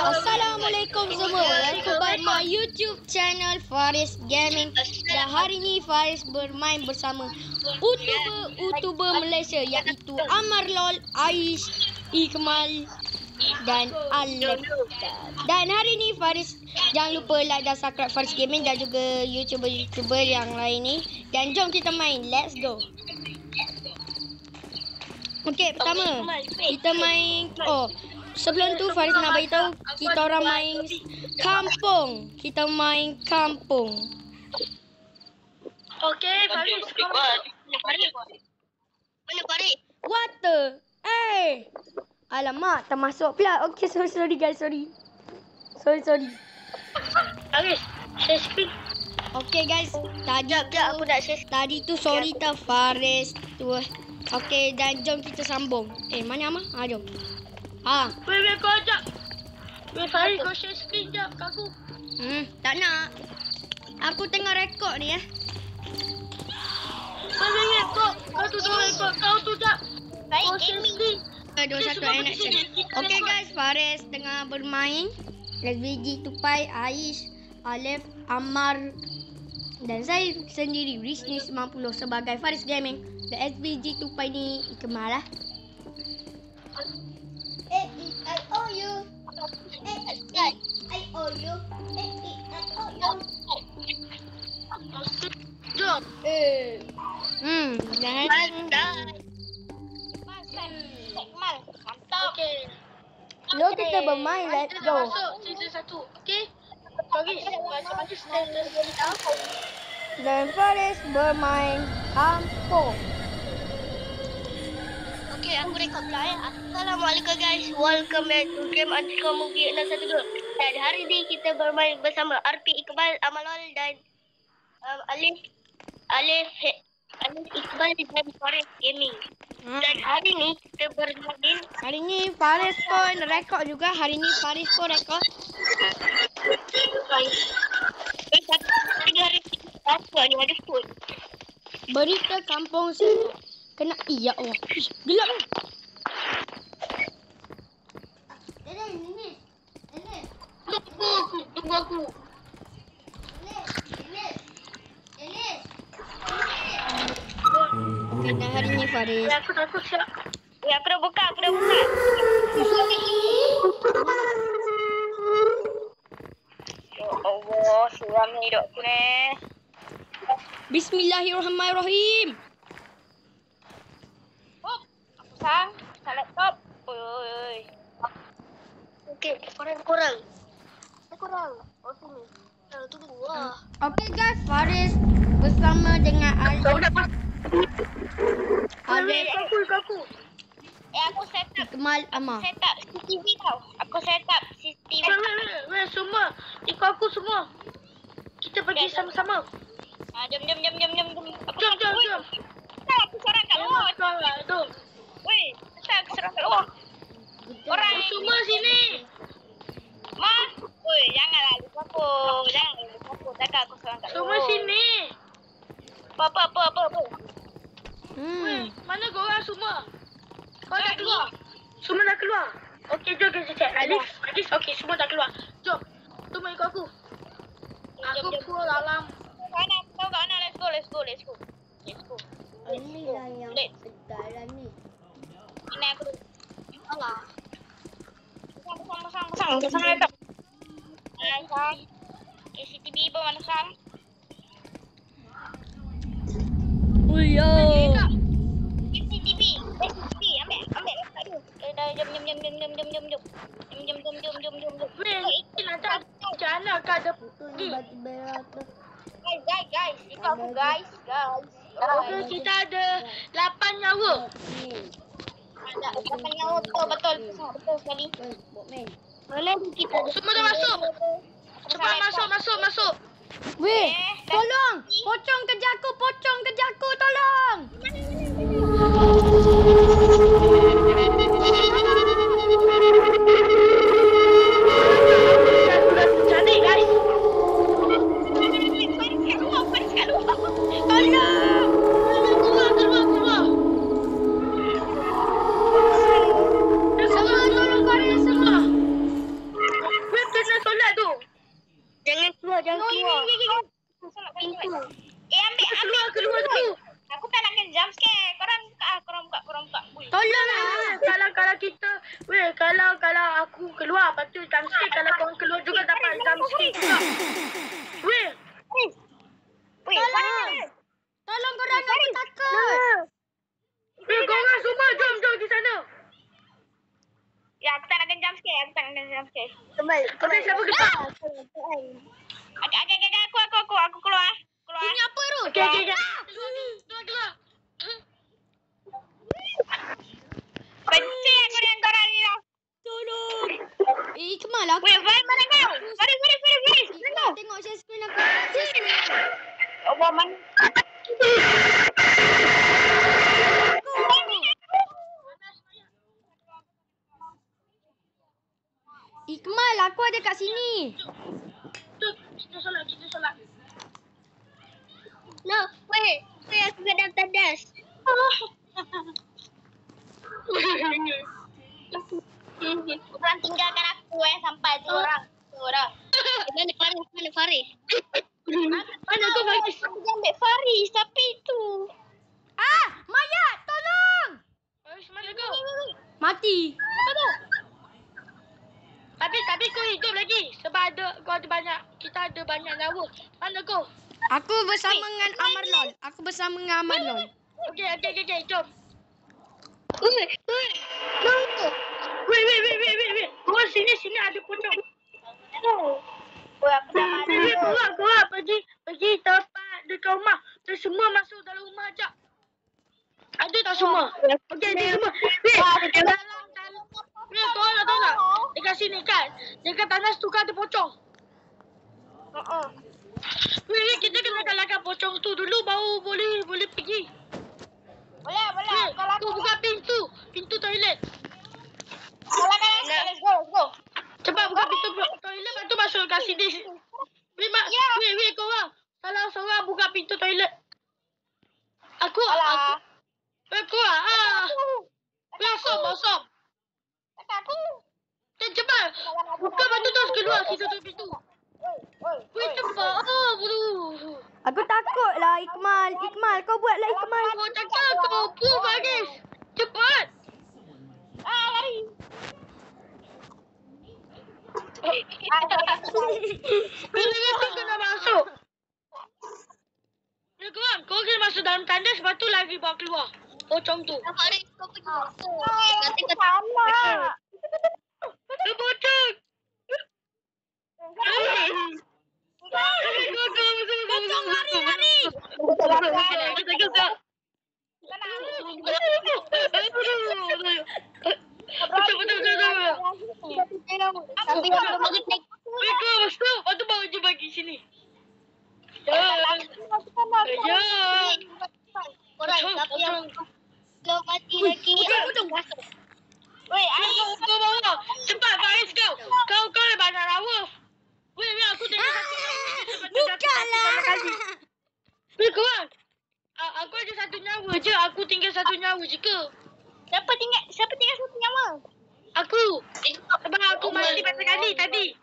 Assalamualaikum semua. Welcome back my YouTube channel Faris Gaming. Dan hari ni Faris bermain bersama YouTuber Malaysia iaitu Amar Lol, Aish, Ikmal dan Alif. Dan hari ni Faris, jangan lupa like dan subscribe Faris Gaming dan juga YouTuber yang lain ni. Dan jom kita main. Let's go. Okey, pertama kita main sebelum tu Faris nak beritahu kita orang main kampung. Kita main kampung. Okey, Faris. Mana Faris? Water. Alamak, termasuk pula. Okey, sorry guys, sorry. Faris, share screen. Okey guys, Aku nak share screen. tadi tu sorry tak Faris tu. Okey, dan jom kita sambung. Mana Amar? Jom. Wait, kau ajak. Wait, Faris, kau share screen jap kat aku. Tak nak. Aku tengah rekod ni Wait, kau tu dah rekod. Kau tu jap. Kau share screen. 2-1 action. Okey guys, Faris tengah bermain SVG Tupai, Aish, Alif, Amar dan saya sendiri Rizni 90 sebagai Faris Gaming. Dan SVG Tupai ni Ikmal lah. E-I-O-U. E-I-O-U. E-I-O-U. Jom. Mantap. Okey. Jom kita bermain. Let's go. Masuk season 1. Okey. Faris, macam-macam standard kita. Dan Faris bermain kampung. Okey, aku rekod pula Assalamualaikum guys. Welcome back to game _movie 612. Dan hari ni kita bermain bersama RP Iqbal, Amalol dan Alif Iqbal dan Faris Gaming. Dan hari ni kita bermain. Hari ni Faris pun rekod juga. Hari ni Faris pun rekod. Hari ada food. Berita kampung sini. Kena ya Allah. Gelap ni. Tunggu aku. Okay, dan hari ni Faris. Aku siap. Aku dah buka. Ya Allah, seram ni hidup aku ni. Bismillahirrahmanirrahim. Aku sang laptop. Oi. Okey, korang. Oh sini. Tunggu lah. Okay guys, Faris bersama dengan Alif. Aku. Aku set up. Ikmal, Amar. Set up CCTV tau. Aku set up CCTV. Weh, semua. Ikut aku semua. Kita pergi sama-sama. Jom. Aku jom. Aku seorang kat luar. Jom. Weh, aku seorang kat luar. Orang semua sini. Mas. Weh, janganlah lupa aku. Takkan aku seorang kat luar. Semua sini. Apa? Weh, mana korang semua? Kau dah keluar? Semua dah keluar? Okey, jom kita cek. Alif, okey, semua dah keluar. Jom, tunggu ikut aku. Aku keluar dalam. Kau kat mana? Let's go. Ini lah yang sekarang ni. Ini aku dulu. Alah. Pasang laptop. Pasang. CCTV pun mana pasang? Uyo. CCTV, ambil laptop tu. Jom. Weh, ini nak jalan kat depan. Guys, ikut aku guys. Okay, kita ada 8 nyawa. Ada 8 nyawa betul sekali. Boleh kita. Semua dah masuk. Cepat masuk. Weh, tolong. Pocong kejar aku, tolong. Jadi guys. Keluar. Semua tolong Faris semua. jumpscare. Kalau korang keluar juga dapat jumpscare juga. Weh. Tolong korang, aku takut. Weh, korang semua jom di sana. Ya, aku tak nak kena jumpscare. Okey, siapa gerak? Aku keluar. Ini apa tu? Okey. Keluar. Benci aku dengan korang ni lah. Tolong. Ikmal, aku. Weh, mana kau? Fari. Ikmal, tengok share screen aku. Share screen aku. Oh, mana? Ikmal, aku ada kat sini. Kita solat. No, weh, aku kena tandas. Korang tinggalkan aku sampai seorang. Mana Faris? Mana kau Faris? Aku ambil Faris, tapi itu. Maya, tolong. Faris, mana kau? Mati. Tapi kau hidup lagi. Sebab kita ada banyak nyawa. Mana kau? Aku bersama dengan Amarlol. Okey, jom. Wait. Korang sini ada pocong. Weh, aku dah mati. Korang pergi tempat dekat rumah. Dan semua masuk dalam rumah ajak. Ada tak semua? Okey, ada semua. Dalam. Weh, korang nak tahu tak? Dekat sini kan. Dekat tanah tu kan ada pocong. Weh, kita kena kalahkan pocong tu dulu baru boleh pergi. Boleh. Kalau aku buka pintu toilet. Let's go. Cepat buka pintu toilet, lepas tu masuk kat sini. Weh, korang. Salah seorang buka pintu toilet. Aku. Weh, asam. Aku. Cepat. Buka pintu terus keluar. Kita tutup pintu. Weh, cepat. Aku takut lah, Ikmal. Kau buatlah, Ikmal. Kau cakap kau pun Faris. Cepat. Lari. Bila tu kena masuk. Ya korang kena masuk dalam tandas, lepas tu lagi bawa keluar. Pocong tu. Faris, kau pergi masuk. Nanti kau sama. Pocong. Pocong, lari. Lepas tu bawa je bagi sini. Kau mati lagi. Weh, Kau bawa. Cepat Faris kau. Kau banyak rawa. Weh, aku tengok Bukanlah. Weh, korang. Aku ada satu nyawa je. Aku tinggal satu nyawa je ke? Siapa tinggal satu nyawa? Aku. Sebab aku mati banyak kali tadi.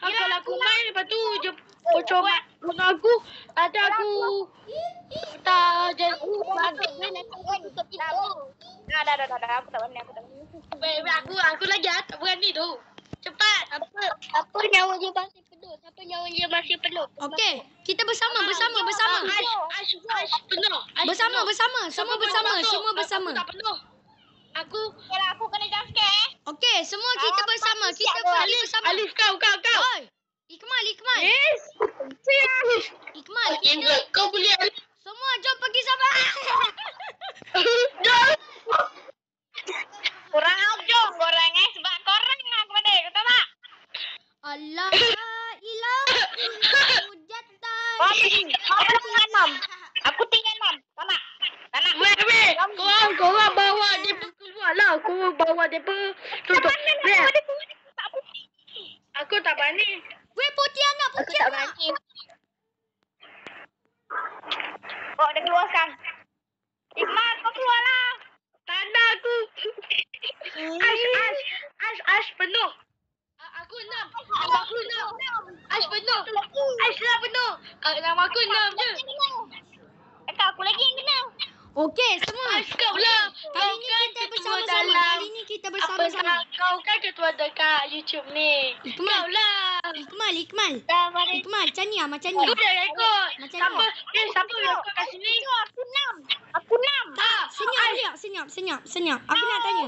Kalau aku main, lepas tu je pocong bunuh aku. Ada aku tak jadi. Dah. Aku tak berani. Weh, aku lagi tak berani tu. Cepat. Apa nyawa dia masih penuh? Siapa nyawa dia masih penuh? Okey, kita bersama. Aish penuh. Semua bersama. Aku tak penuh. Aku. Yalah, aku kena jumpscare. Okey, semua kita bersama. Kita pergi bersama. Alif kau. Oi, Ikmal. Yes. Ikmal. Kau boleh Alif. Semua jom pergi sama. Kurang ajar korang sebab korang aku pada. Kau tahu tak? Allah ilaha illallah. Aku tinggal 6. Tak nak. Weh. Korang bawa dia keluar lah. Korang bawa dia tutup. Aku tak berani. Weh, putih anak. Oh, dah keluar sekarang. Ikmal, kau keluar lah. Tanda aku. Aish penuh. Aku 6. Nama aku 6. Aish penuh. Aish lah penuh. Nama aku 6 je. Aku lagi yang kena. Okey, semua. Aish kau lah. Kali ni kita bersama-sama. Kau kan ketua dekat YouTube ni. Ikmal. Kau lah. Ikmal. Ikmal, macam ni lah, macam ni Aku lah. dah ikut. Macam Siapa? ni. Siapa yang ikut kat sini? Aku 6. Senyap. Aku nak tanya.